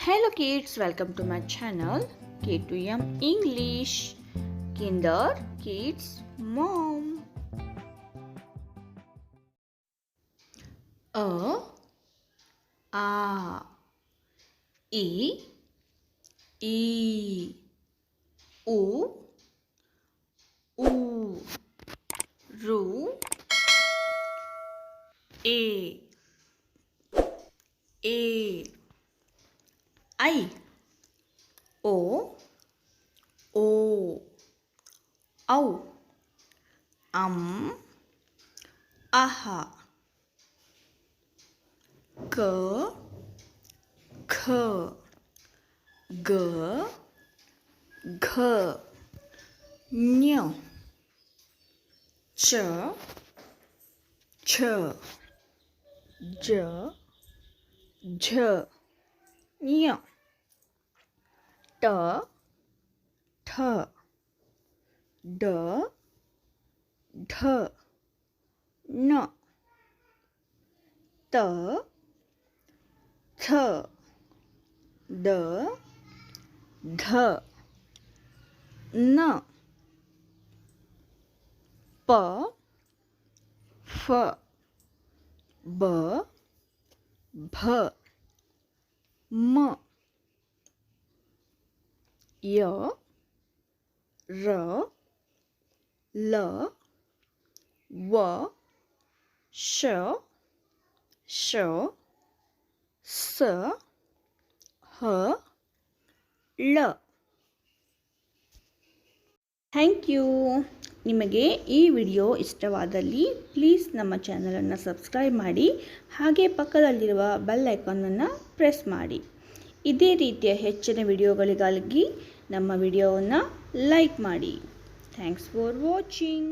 Hello kids, welcome to my channel K2M English, Kinder Kids Mom. A, E, U, Ru, A, I, O, Au, Aha, K, G, Ñ, Ch, J, Ñ, T, D, N, T, D, N, P, F, B, B, M, Y, R, L, W, Sh, S, H, L. Thank you. ನಿಮಗೆ ಈ video ಇಷ್ಟವಾದಲ್ಲಿ please ನಮ್ಮ ಚಾನಲನ್ನು subscribe ಮಾಡಿ, ಹಾಗೆ ಪಕ್ಕದಲ್ಲಿರುವ bell ಐಕಾನನ್ನು press ಮಾಡಿ. ಇದೇ ರೀತಿಯ ಹೆಚ್ಚಿನ ವಿಡಿಯೋಗಳಿಗಾಗಿ ನಮ್ಮ ವಿಡಿಯೋವನ್ನು ಲೈಕ್ ಮಾಡಿ. Thanks for watching.